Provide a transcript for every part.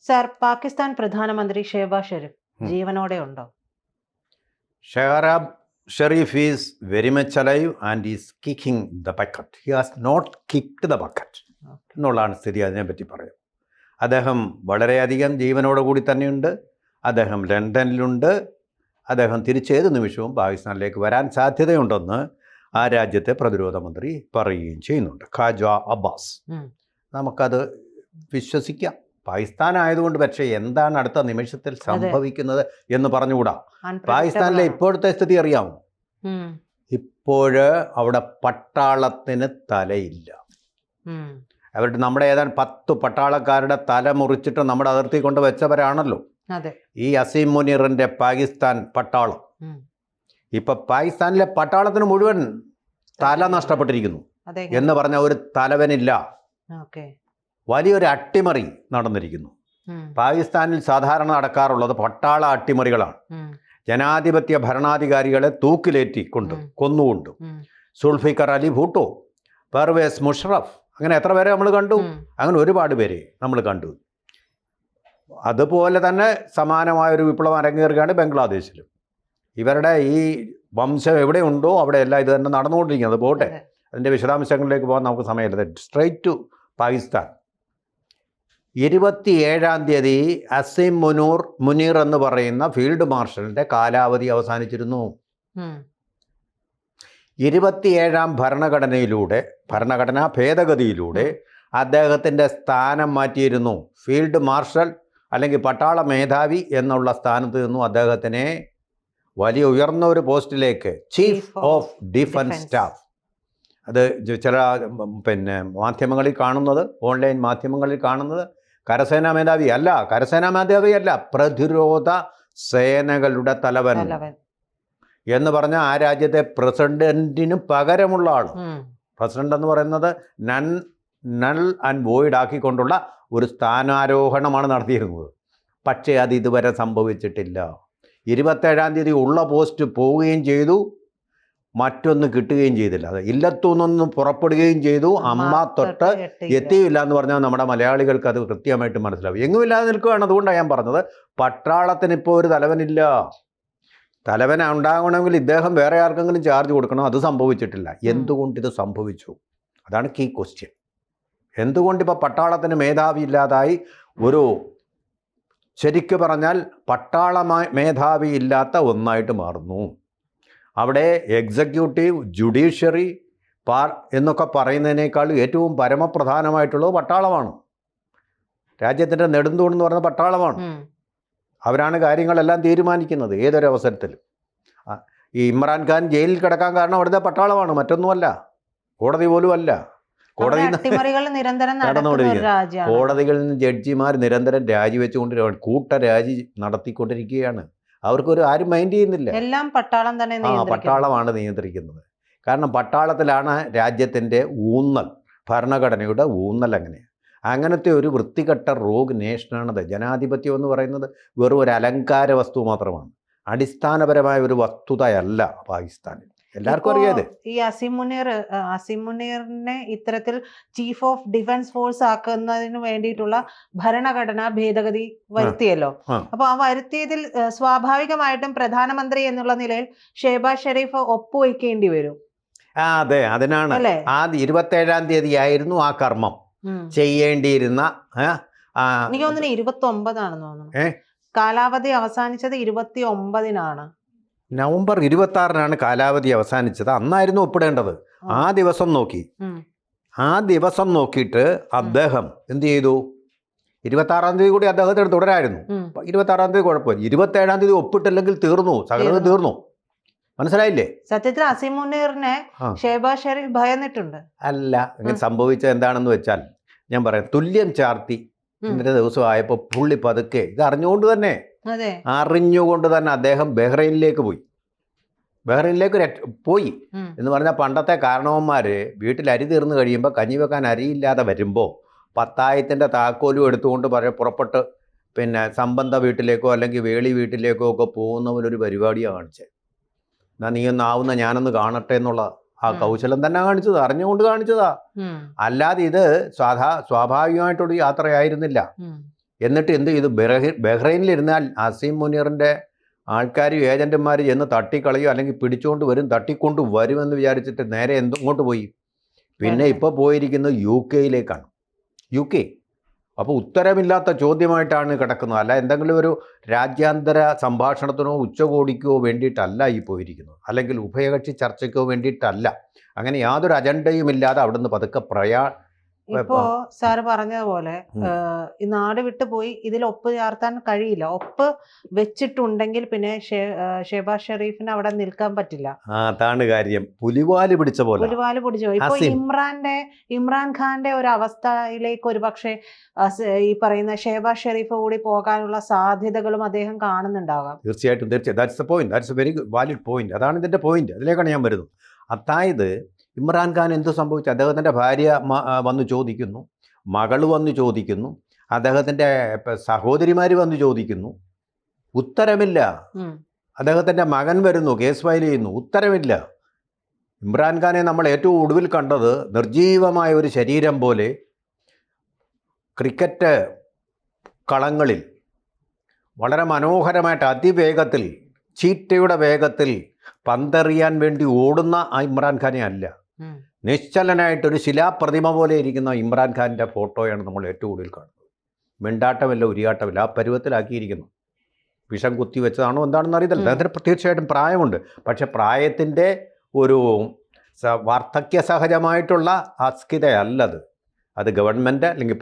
Sir, Pakistan പ്രധാനമന്ത്രി ഷെഹബാസ് ഷെരീഫ് ജീവനോടെ ഉണ്ടോ? Shehbaz Sharif is very much alive and is kicking the bucket. He has not kicked the bucket. എന്നുള്ളതാണ് സ്ഥിതി. അതിനെപ്പറ്റി പറയാം. അദ്ദേഹം വളരെയധികം ജീവനോടുകൂടി തന്നെയുണ്ട്. അദ്ദേഹം ലണ്ടനിലുണ്ട്. അദ്ദേഹം തിരിച്ചേത് നിമിഷവും പാകിസ്ഥാനിലേക്ക് വരാൻ സാധ്യതയുണ്ടെന്ന് ആ രാജ്യത്തെ പ്രതിരോധ മന്ത്രി പറയുകയും ചെയ്യുന്നുണ്ട്, ഖാജ അബ്ബാസ്. നമുക്കത് വിശ്വസിക്കാം. പാകിസ്ഥാൻ ആയതുകൊണ്ട്. പക്ഷേ എന്താണ് അടുത്ത നിമിഷത്തിൽ സംഭവിക്കുന്നത് എന്ന് പറഞ്ഞുകൂടാ. പാകിസ്ഥാനിലെ ഇപ്പോഴത്തെ സ്ഥിതി അറിയാമോ? ഇപ്പോഴ് അവിടെ പട്ടാളത്തിന് തലയില്ല. അവരുടെ നമ്മുടെ ഏതാണ്ട് 10 പട്ടാളക്കാരുടെ തല മുറിച്ചിട്ട് നമ്മുടെ അതിർത്തി കൊണ്ട് വെച്ചവരാണല്ലോ ഈ അസീം മുനീറിന്റെ പാകിസ്ഥാൻ പട്ടാളം. ഇപ്പൊ പാകിസ്ഥാനിലെ പട്ടാളത്തിന് മുഴുവൻ തല നഷ്ടപ്പെട്ടിരിക്കുന്നു എന്ന് പറഞ്ഞ ഒരു തലവനില്ല. വലിയൊരു അട്ടിമറി നടന്നിരിക്കുന്നു. പാകിസ്ഥാനിൽ സാധാരണ നടക്കാറുള്ളത് പട്ടാള അട്ടിമറികളാണ്. ജനാധിപത്യ ഭരണാധികാരികളെ തൂക്കിലേറ്റി കൊന്നുകൊണ്ട് സുൽഫിക്കർ അലി ഭൂട്ടോ, പർവേസ് മുഷറഫ്, അങ്ങനെ എത്ര പേരെ നമ്മൾ കണ്ടു? അങ്ങനെ ഒരുപാട് പേരെ നമ്മൾ കണ്ടു. അതുപോലെ തന്നെ സമാനമായൊരു വിപ്ലവം അരങ്ങേറുകയാണ് ബംഗ്ലാദേശിലും. ഇവരുടെ ഈ വംശം എവിടെയുണ്ടോ അവിടെയെല്ലാം ഇത് തന്നെ നടന്നുകൊണ്ടിരിക്കുന്നത്. പോട്ടെ, അതിൻ്റെ വിശദാംശങ്ങളിലേക്ക് പോകാൻ നമുക്ക് സമയമില്ല. Straight to Pakistan. 27-ാം തീയതി അസീം മുനീർ എന്ന് പറയുന്ന ഫീൽഡ് മാർഷലിൻ്റെ കാലാവധി അവസാനിച്ചിരുന്നു. 27-ാം ഭരണഘടനാ ഭേദഗതിയിലൂടെ അദ്ദേഹത്തിൻ്റെ സ്ഥാനം മാറ്റിയിരുന്നു. ഫീൽഡ് മാർഷൽ അല്ലെങ്കിൽ പട്ടാള മേധാവി എന്നുള്ള സ്ഥാനത്ത് നിന്നും അദ്ദേഹത്തിനെ വലിയ ഉയർന്ന ഒരു പോസ്റ്റിലേക്ക് ചീഫ് ഓഫ് ഡിഫൻസ് സ്റ്റാഫ്, അത് ചില മാധ്യമങ്ങളിൽ കാണുന്നത്, ഓൺലൈൻ മാധ്യമങ്ങളിൽ കാണുന്നത് കരസേനാ മേധാവി അല്ല, പ്രതിരോധ സേനകളുടെ തലവൻ എന്ന് പറഞ്ഞാൽ ആ രാജ്യത്തെ പ്രസിഡന്റിന് പകരമുള്ള ആൾ. പ്രസിഡന്റ് എന്ന് പറയുന്നത് നൾ ആൻഡ് വോയിഡ് ആക്കിക്കൊണ്ടുള്ള ഒരു സ്ഥാനാരോഹണമാണ് നടത്തിയിരുന്നത്. പക്ഷേ അത് ഇതുവരെ സംഭവിച്ചിട്ടില്ല. 27-ാം തീയതി ഉള്ള പോസ്റ്റ് പോവുകയും ചെയ്തു, മറ്റൊന്ന് കിട്ടുകയും ചെയ്തില്ല. അത് ഇല്ലത്തുനിന്ന് പുറപ്പെടുകയും ചെയ്തു, അമ്മ തൊട്ട് എത്തിയില്ല എന്ന് പറഞ്ഞാൽ നമ്മുടെ മലയാളികൾക്ക് അത് കൃത്യമായിട്ട് മനസ്സിലാവും. എങ്ങുമില്ലാതെ നിൽക്കുകയാണ്. അതുകൊണ്ടാണ് ഞാൻ പറഞ്ഞത്, പട്ടാളത്തിന് ഇപ്പോൾ ഒരു തലവനില്ല. തലവൻ ഉണ്ടാകണമെങ്കിൽ ഇദ്ദേഹം വേറെ ആർക്കെങ്കിലും ചാർജ് കൊടുക്കണം. അത് സംഭവിച്ചിട്ടില്ല. എന്തുകൊണ്ടിത് സംഭവിച്ചു? അതാണ് കീ ക്വസ്റ്റ്യൻ. എന്തുകൊണ്ടിപ്പോൾ പട്ടാളത്തിന് മേധാവി ഇല്ലാതായി? ഒരു ശരിക്കു പറഞ്ഞാൽ പട്ടാള മേധാവി ഇല്ലാത്ത ഒന്നായിട്ട് മാറുന്നു. അവിടെ എക്സിക്യൂട്ടീവ്, ജുഡീഷ്യറി എന്നൊക്കെ പറയുന്നതിനേക്കാൾ ഏറ്റവും പരമപ്രധാനമായിട്ടുള്ളത് പട്ടാളമാണ്. രാജ്യത്തിൻ്റെ നെടുന്തൂണെന്ന് പറയുന്ന പട്ടാളമാണ്. അവരാണ് കാര്യങ്ങളെല്ലാം തീരുമാനിക്കുന്നത് ഏതൊരവസരത്തിലും. ഈ ഇമ്രാൻഖാൻ ജയിലിൽ കിടക്കാൻ കാരണം അവിടുത്തെ പട്ടാളമാണ്, മറ്റൊന്നുമല്ല, കോടതി പോലും അല്ല. കോടതികളിൽ നിന്ന് ജഡ്ജിമാർ നിരന്തരം രാജിവെച്ചുകൊണ്ടിരിക്കുകയാണ്, കൂട്ടരാജി നടത്തിക്കൊണ്ടിരിക്കുകയാണ്. അവർക്കൊരു ആരും മൈൻഡ് ചെയ്യുന്നില്ല. എല്ലാം പട്ടാളം തന്നെ, പട്ടാളമാണ് നിയന്ത്രിക്കുന്നത്. കാരണം പട്ടാളത്തിലാണ് രാജ്യത്തിൻ്റെ ഊന്നൽ, ഭരണഘടനയുടെ ഊന്നൽ. അങ്ങനത്തെ ഒരു വൃത്തികെട്ട റോഗ് നേഷനാണത്. ജനാധിപത്യം എന്ന് പറയുന്നത് വെറും ഒരു അലങ്കാര വസ്തു മാത്രമാണ്, അടിസ്ഥാനപരമായ ഒരു വസ്തുതയല്ല പാകിസ്ഥാനിൽ. എല്ലാവർക്കും അറിയാതെ. ഈ അസീം മുനീറിനെ ഇത്തരത്തിൽ ചീഫ് ഓഫ് ഡിഫൻസ് ഫോഴ്സ് ആക്കുന്നതിന് വേണ്ടിയിട്ടുള്ള ഭരണഘടനാ ഭേദഗതി വരുത്തിയല്ലോ. അപ്പൊ ആ വരുത്തിയതിൽ സ്വാഭാവികമായിട്ടും പ്രധാനമന്ത്രി എന്നുള്ള നിലയിൽ ഷെഹബാസ് ഷെരീഫ് ഒപ്പുവയ്ക്കേണ്ടി വരും. അതെ, അതിനാണ് 27-ാം തീയതി ആയിരുന്നു ആ കർമ്മം ചെയ്യേണ്ടിയിരുന്ന. എനിക്ക് തോന്നുന്നു 29-ആണെന്ന് തോന്നുന്നു. കാലാവധി അവസാനിച്ചത് 29-നാണ്. നവംബർ 26-നാണ് കാലാവധി അവസാനിച്ചത്. അന്നായിരുന്നു ഒപ്പിടേണ്ടത്. ആ ദിവസം നോക്കിയിട്ട് അദ്ദേഹം എന്ത് ചെയ്തു? 26-ാം തീയതി കൂടി അദ്ദേഹത്തിന് തുടരായിരുന്നു. 26-ാം തീയതി കുഴപ്പമില്ല. 27-ാം തീയതി ഒപ്പിട്ടില്ലെങ്കിൽ തീർന്നു, സകലത് തീർന്നു. മനസ്സിലായില്ലേ? സത്യത്തിൽ അസീം മുനീറിനെ ഷെഹബാസ് ഷെരീഫ് ഭയന്നിട്ടുണ്ട്. അല്ല, ഇങ്ങനെ സംഭവിച്ചത് എന്താണെന്ന് വെച്ചാൽ ഞാൻ പറയാം. തുല്യം ചാർത്തി ഇന്നത്തെ ദിവസമായപ്പോൾ പുള്ളി പതുക്കെ ഇത് അറിഞ്ഞുകൊണ്ട് തന്നെ അദ്ദേഹം ബഹ്റൈനിലേക്ക് പോയി എന്ന് പറഞ്ഞാൽ, പണ്ടത്തെ കാരണവന്മാർ വീട്ടിൽ അരി തീർന്നു കഴിയുമ്പോൾ കഞ്ഞി വെക്കാൻ അരിയില്ലാതെ വരുമ്പോൾ പത്തായത്തിൻ്റെ താക്കോലും എടുത്തുകൊണ്ട് പുറപ്പെട്ട് സംബന്ധ വീട്ടിലേക്കോ അല്ലെങ്കിൽ വേളി വീട്ടിലേക്കോ ഒക്കെ പോകുന്നവനൊരു പരിപാടിയാണ് കാണിച്ചത്. എന്നാൽ നീ ഒന്നാവുന്ന ഞാനൊന്ന് കാണട്ടെ എന്നുള്ള ആ കൗശലം തന്നെ കാണിച്ചത്, അറിഞ്ഞുകൊണ്ട് കാണിച്ചതാ. അല്ലാതെ ഇത് സ്വാഭാവികമായിട്ടൊരു യാത്രയായിരുന്നില്ല. എന്നിട്ട് എന്ത് ചെയ്തു? ബഹ്റൈനിലിരുന്നാൽ അസീം മുനീറിൻ്റെ ആൾക്കാരും ഏജൻറ്റുമാർ ചെന്ന് തട്ടിക്കളയോ അല്ലെങ്കിൽ പിടിച്ചുകൊണ്ട് വരും, തട്ടിക്കൊണ്ട് വരുമെന്ന് വിചാരിച്ചിട്ട് നേരെ ഇങ്ങോട്ട് പോയി. പിന്നെ ഇപ്പോൾ പോയിരിക്കുന്നത് UK UK. അപ്പോൾ ഉത്തരമില്ലാത്ത ചോദ്യമായിട്ടാണ് കിടക്കുന്നത്. അല്ല എന്തെങ്കിലും ഒരു രാജ്യാന്തര സംഭാഷണത്തിനോ ഉച്ചകോടിക്കോ വേണ്ടിയിട്ടല്ല ഈ പോയിരിക്കുന്നത്, അല്ലെങ്കിൽ ഉഭയകക്ഷി ചർച്ചയ്ക്കോ വേണ്ടിയിട്ടല്ല. അങ്ങനെ യാതൊരു അജണ്ടയും ഇല്ലാതെ അവിടുന്ന് പതുക്കെ ഇപ്പോ സാറ് പറഞ്ഞതുപോലെ ഈ നാട് വിട്ടു പോയി ഇതിൽ ഒപ്പ് ചേർത്താൻ കഴിയില്ല. ഒപ്പ് വെച്ചിട്ടുണ്ടെങ്കിൽ പിന്നെ ഷെഹബാസ് ഷെരീഫിന് അവിടെ നിൽക്കാൻ പറ്റില്ല. അതാണ് കാര്യം. പുലിവാല് പിടിച്ച പോലെ. പുലിവാല് പിടിച്ചു പോയി. ഇപ്പൊ ഇമ്രാൻ ഖാന്റെ ഒരു അവസ്ഥയിലേക്ക് ഒരു പക്ഷേ ഈ പറയുന്ന ഷെഹബാസ് ഷെരീഫ് കൂടി പോകാനുള്ള സാധ്യതകളും അദ്ദേഹം കാണുന്നുണ്ടാകാം. തീർച്ചയായിട്ടും. That's A point. That's A very valid point. അതാണ് ഇതിന്റെ പോയിന്റ്. അതിലേക്കാണ് ഞാൻ വരുന്നത്. അതായത് ഇമ്രാൻഖാൻ എന്ത് സംഭവിച്ചു? അദ്ദേഹത്തിൻ്റെ ഭാര്യ വന്ന് ചോദിക്കുന്നു, മകൾ വന്ന് ചോദിക്കുന്നു, അദ്ദേഹത്തിൻ്റെ സഹോദരിമാർ വന്ന് ചോദിക്കുന്നു, ഉത്തരമില്ല. അദ്ദേഹത്തിൻ്റെ മകൻ വരുന്നു, കേസ് ഫയൽ ചെയ്യുന്നു, ഉത്തരമില്ല. ഇമ്രാൻഖാനെ നമ്മൾ ഏറ്റവും ഒടുവിൽ കണ്ടത് നിർജീവമായ ഒരു ശരീരം പോലെ ക്രിക്കറ്റ് കളങ്ങളിൽ വളരെ മനോഹരമായിട്ട് അതിവേഗത്തിൽ, ചീറ്റയുടെ വേഗത്തിൽ പന്തെറിയാൻ വേണ്ടി ഓടുന്ന ആ ഇമ്രാൻഖാനെ അല്ല, നിശ്ചലനായിട്ടൊരു ശിലാപ്രതിമ പോലെ ഇരിക്കുന്ന ഇമ്രാൻഖാൻ്റെ ഫോട്ടോയാണ് നമ്മൾ ഏറ്റവും കൂടുതൽ കാണുന്നത്. മിണ്ടാട്ടമില്ല, ഉരിയാട്ടമില്ല, ആ പരുവത്തിലാക്കിയിരിക്കുന്നു. വിഷം കുത്തി വെച്ചതാണോ എന്താണെന്ന് അറിയത്തില്ല. അദ്ദേഹത്തിന് തീർച്ചയായിട്ടും പ്രായമുണ്ട്. പക്ഷെ പ്രായത്തിൻ്റെ ഒരു വാർദ്ധക്യ സഹജമായിട്ടുള്ള അസ്കിതയല്ലത്. അത് ഗവൺമെൻറ് അല്ലെങ്കിൽ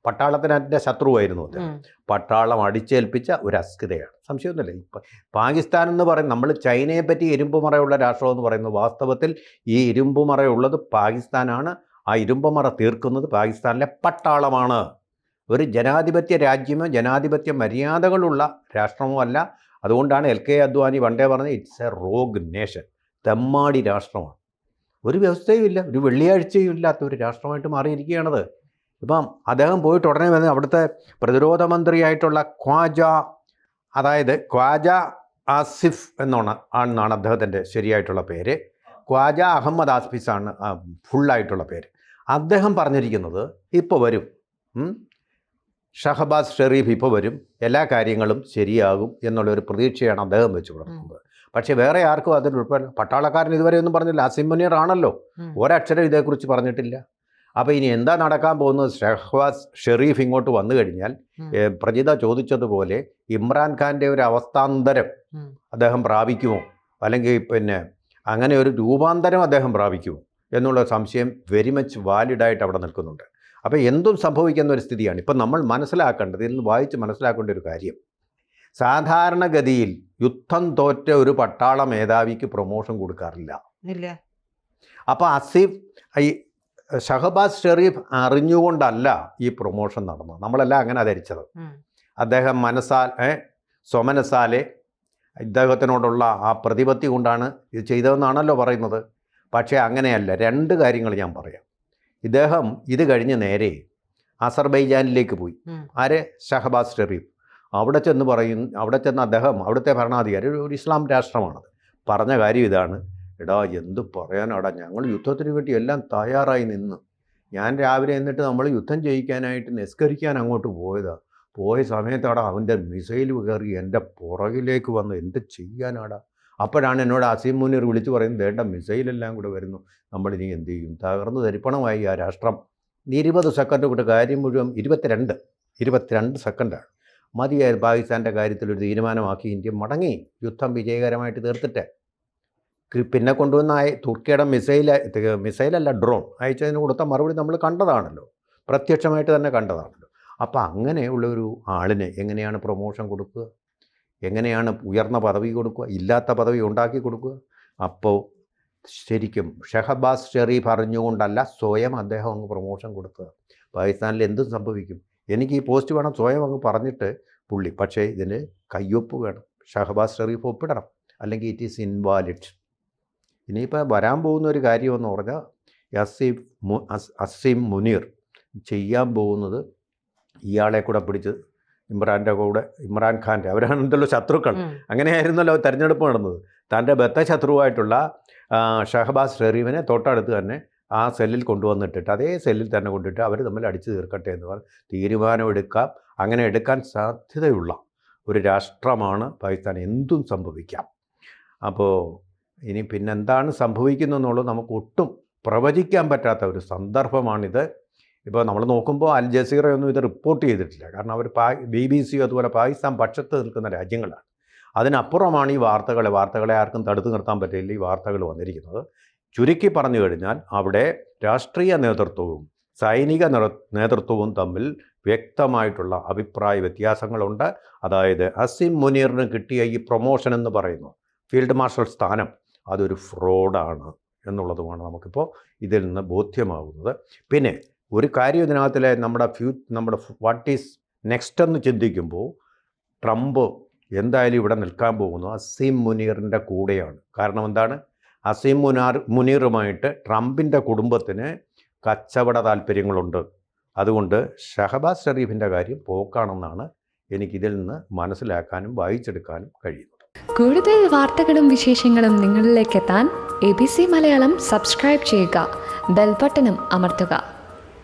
പട്ടാളത്തിന് അതിൻ്റെ ശത്രുവായിരുന്നു അത്. പട്ടാളം അടിച്ചേൽപ്പിച്ച ഒരു അസ്കിതയാണ്, സംശയമൊന്നുമില്ല. ഇപ്പം പാകിസ്ഥാൻ എന്ന് പറയുന്നത്, നമ്മൾ ചൈനയെ പറ്റി ഇരുമ്പുമറയുള്ള രാഷ്ട്രം എന്ന് പറയുന്നത്, വാസ്തവത്തിൽ ഈ ഇരുമ്പുമറയുള്ളത് പാകിസ്ഥാനാണ്. ആ ഇരുമ്പുമറ തീർക്കുന്നത് പാകിസ്ഥാനിലെ പട്ടാളമാണ്. ഒരു ജനാധിപത്യ രാജ്യമോ ജനാധിപത്യ മര്യാദകളുള്ള രാഷ്ട്രമോ അല്ല. അതുകൊണ്ടാണ് LK അദ്വാനി പണ്ടേ പറഞ്ഞത് ഇറ്റ്സ് എ റോഗ് നേഷൻ, തെമ്മാടി രാഷ്ട്രമാണ്. ഒരു വ്യവസ്ഥയും ഇല്ല, ഒരു വെള്ളിയാഴ്ചയും ഇല്ലാത്ത ഒരു രാഷ്ട്രമായിട്ട് മാറിയിരിക്കുകയാണത്. ഇപ്പം അദ്ദേഹം പോയിട്ട് ഉടനെ വന്ന് അവിടുത്തെ പ്രതിരോധ മന്ത്രിയായിട്ടുള്ള ഖ്വാജ ആസിഫ് എന്നാണ് അദ്ദേഹത്തിൻ്റെ ശരിയായിട്ടുള്ള പേര്. ഖ്വാജ അഹമ്മദ് ആസിഫാണ് ഫുള്ളായിട്ടുള്ള പേര്. അദ്ദേഹം പറഞ്ഞിരിക്കുന്നത് ഇപ്പോൾ വരും, ഷഹബാസ് ഷെരീഫ് ഇപ്പോൾ വരും, എല്ലാ കാര്യങ്ങളും ശരിയാകും എന്നുള്ളൊരു പ്രതീക്ഷയാണ് അദ്ദേഹം വെച്ച് പുലർത്തുന്നത്. പക്ഷേ വേറെ ആർക്കും അതിൽ ഉൾപ്പെടെ പട്ടാളക്കാരൻ ഇതുവരെ ഒന്നും പറഞ്ഞില്ല. അസീം മുനീർ ആണല്ലോ, ഒരക്ഷരം ഇതേക്കുറിച്ച് പറഞ്ഞിട്ടില്ല. അപ്പോൾ ഇനി എന്താ നടക്കാൻ പോകുന്നത്? ഷഹബാസ് ഷെരീഫ് ഇങ്ങോട്ട് വന്നു കഴിഞ്ഞാൽ പ്രജിത ചോദിച്ചതുപോലെ ഇമ്രാൻഖാൻ്റെ ഒരു അവസ്ഥാന്തരം അദ്ദേഹം പ്രാപിക്കുമോ, അല്ലെങ്കിൽ പിന്നെ അങ്ങനെ ഒരു രൂപാന്തരം അദ്ദേഹം പ്രാപിക്കുമോ എന്നുള്ള സംശയം വെരി മച്ച് വാലിഡായിട്ട് അവിടെ നിൽക്കുന്നുണ്ട്. അപ്പോൾ എന്തും സംഭവിക്കുന്ന ഒരു സ്ഥിതിയാണ് ഇപ്പം നമ്മൾ മനസ്സിലാക്കേണ്ടത്. ഇതിൽ നിന്ന് വായിച്ച് മനസ്സിലാക്കേണ്ട ഒരു കാര്യം, സാധാരണഗതിയിൽ യുദ്ധം തോറ്റ ഒരു പട്ടാള മേധാവിക്ക് പ്രൊമോഷൻ കൊടുക്കാറില്ല. അപ്പോൾ ഈ ഷഹബാസ് ഷെരീഫ് അറിഞ്ഞുകൊണ്ടല്ല ഈ പ്രൊമോഷൻ നടന്നത്. നമ്മളെല്ലാം അങ്ങനെ ധരിച്ചത്. അദ്ദേഹം സ്വമനസാലെ ഇദ്ദേഹത്തിനോടുള്ള ആ പ്രതിപത്തി കൊണ്ടാണ് ഇത് ചെയ്തതെന്നാണല്ലോ പറയുന്നത്. പക്ഷേ അങ്ങനെയല്ല. രണ്ട് കാര്യങ്ങൾ ഞാൻ പറയാം. ഇദ്ദേഹം ഇത് കഴിഞ്ഞ് നേരെ അസർബൈജാനിലേക്ക് പോയി. ആര്? ഷഹബാസ് ഷെരീഫ്. അവിടെ ചെന്ന് അദ്ദേഹം, അവിടുത്തെ ഭരണാധികാരി, ഒരു ഇസ്ലാം രാഷ്ട്രമാണത്, പറഞ്ഞ കാര്യം ഇതാണ്: എടാ, എന്ത് പറയാനാടാ, ഞങ്ങൾ യുദ്ധത്തിന് വേണ്ടി എല്ലാം തയ്യാറായി നിന്ന്, ഞാൻ രാവിലെ എന്നിട്ട് നമ്മൾ യുദ്ധം ചെയ്യിക്കാനായിട്ട് നിസ്കരിക്കാൻ അങ്ങോട്ട് പോയ സമയത്താടാ അവൻ്റെ മിസൈൽ കയറി എൻ്റെ പുറകിലേക്ക് വന്ന്, എന്ത് ചെയ്യാനാടാ? അപ്പോഴാണ് എന്നോട് അസീം മുനീർ വിളിച്ച് പറയുന്നത്, വേണ്ട, മിസൈലെല്ലാം കൂടെ വരുന്നു, നമ്മളിനി എന്ത് ചെയ്യും? തകർന്ന് തരിപ്പണമായി ആ രാഷ്ട്രം. 20 സെക്കൻഡ് കൂടെ കാര്യം മുഴുവൻ 22 സെക്കൻഡാണ് മതിയായത്. പാകിസ്ഥാൻ്റെ കാര്യത്തിലൊരു തീരുമാനമാക്കി ഇന്ത്യ മടങ്ങി, യുദ്ധം വിജയകരമായിട്ട് തീർത്തിട്ട്. പിന്നെ കൊണ്ടുവന്ന തുർക്കിയുടെ മിസൈലല്ല, ഡ്രോൺ അയച്ചതിന് കൊടുത്ത മറുപടി നമ്മൾ കണ്ടതാണല്ലോ, പ്രത്യക്ഷമായിട്ട് തന്നെ കണ്ടതാണല്ലോ. അപ്പോൾ അങ്ങനെയുള്ള ഒരു ആളിന് എങ്ങനെയാണ് പ്രൊമോഷൻ കൊടുക്കുക? എങ്ങനെയാണ് ഉയർന്ന പദവി കൊടുക്കുക? ഇല്ലാത്ത പദവി ഉണ്ടാക്കി കൊടുക്കുക? അപ്പോൾ ശരിക്കും ഷഹബാസ് ഷെരീഫ് അറിഞ്ഞുകൊണ്ടല്ല, സ്വയം അദ്ദേഹം അങ്ങ് പ്രൊമോഷൻ കൊടുക്കുക. പാകിസ്ഥാനിൽ എന്തും സംഭവിക്കും. എനിക്ക് ഈ പോസ്റ്റ് വേണം, സ്വയം അങ്ങ് പറഞ്ഞിട്ട് പുള്ളി. പക്ഷേ ഇതിന് കയ്യൊപ്പ് വേണം, ഷഹബാസ് ഷെരീഫ് ഒപ്പിടണം, അല്ലെങ്കിൽ ഇറ്റ് ഈസ് ഇൻവാലിഡ്. ഇനിയിപ്പോൾ വരാൻ പോകുന്ന ഒരു കാര്യമെന്ന് പറഞ്ഞാൽ, അസീം മുനീർ ചെയ്യാൻ പോകുന്നത് ഇയാളെ കൂടെ പിടിച്ച് ഇമ്രാൻഖാൻ്റെ, അവരാണെന്തല്ലോ ശത്രുക്കൾ, അങ്ങനെയായിരുന്നല്ലോ തെരഞ്ഞെടുപ്പ് നടന്നത്. തൻ്റെ ബദ്ധശത്രുവായിട്ടുള്ള ഷഹബാസ് ഷെരീഫിനെ തൊട്ടടുത്ത് തന്നെ ആ സെല്ലിൽ കൊണ്ടുവന്നിട്ടിട്ട്, അതേ സെല്ലിൽ തന്നെ കൊണ്ടിട്ട് അവർ തമ്മിൽ അടിച്ചു തീർക്കട്ടെ എന്ന് പറഞ്ഞ് തീരുമാനമെടുക്കാം. അങ്ങനെ എടുക്കാൻ സാധ്യതയുള്ള ഒരു രാഷ്ട്രമാണ് പാകിസ്ഥാൻ. എന്തും സംഭവിക്കാം. അപ്പോൾ ഇനി പിന്നെന്താണ് സംഭവിക്കുന്നതെന്നുള്ളത് നമുക്ക് ഒട്ടും പ്രവചിക്കാൻ പറ്റാത്ത ഒരു സന്ദർഭമാണിത്. ഇപ്പോൾ നമ്മൾ നോക്കുമ്പോൾ അൽ ജസീറയൊന്നും ഇത് റിപ്പോർട്ട് ചെയ്തിട്ടില്ല. കാരണം അവർ BBC അതുപോലെ പാകിസ്ഥാൻ പക്ഷത്ത് നിൽക്കുന്ന രാജ്യങ്ങളാണ്. അതിനപ്പുറമാണ് ഈ വാർത്തകളെ ആർക്കും തടുത്തു നിർത്താൻ പറ്റില്ല ഈ വാർത്തകൾ വന്നിരിക്കുന്നത്. ചുരുക്കി പറഞ്ഞു കഴിഞ്ഞാൽ അവിടെ രാഷ്ട്രീയ നേതൃത്വവും സൈനിക നേതൃത്വവും തമ്മിൽ വ്യക്തമായിട്ടുള്ള അഭിപ്രായ വ്യത്യാസങ്ങളുണ്ട്. അതായത് അസിം മുനീറിന് കിട്ടിയ ഈ പ്രൊമോഷൻ എന്ന് പറയുന്നു ഫീൽഡ് മാർഷൽ സ്ഥാനം, അതൊരു ഫ്രോഡാണ് എന്നുള്ളതുമാണ് നമുക്കിപ്പോൾ ഇതിൽ നിന്ന് ബോധ്യമാകുന്നത്. പിന്നെ ഒരു കാര്യം ഇതിനകത്തിലെ നമ്മുടെ വാട്ട് ഈസ് നെക്സ്റ്റ് എന്ന് ചിന്തിക്കുമ്പോൾ ട്രംപ് എന്തായാലും ഇവിടെ നിൽക്കാൻ പോകുന്നു അസീം മുനീറിൻ്റെ കൂടെയാണ്. കാരണം എന്താണ്? അസീം മുനീറുമായിട്ട് ട്രംപിൻ്റെ കുടുംബത്തിന് കച്ചവട താല്പര്യങ്ങളുണ്ട്. അതുകൊണ്ട് ഷഹബാസ് ഷെരീഫിൻ്റെ കാര്യം പോക്കാണെന്നാണ് എനിക്കിതിൽ നിന്ന് മനസ്സിലാക്കാനും വായിച്ചെടുക്കാനും കഴിയുന്നത്. കൂടുതൽ വാർത്തകളും വിശേഷങ്ങളും നിങ്ങളിലേക്ക് എത്താൻ ABC മലയാളം സബ്സ്ക്രൈബ് ചെയ്യുക, ബെൽ ബട്ടണും അമർത്തുക.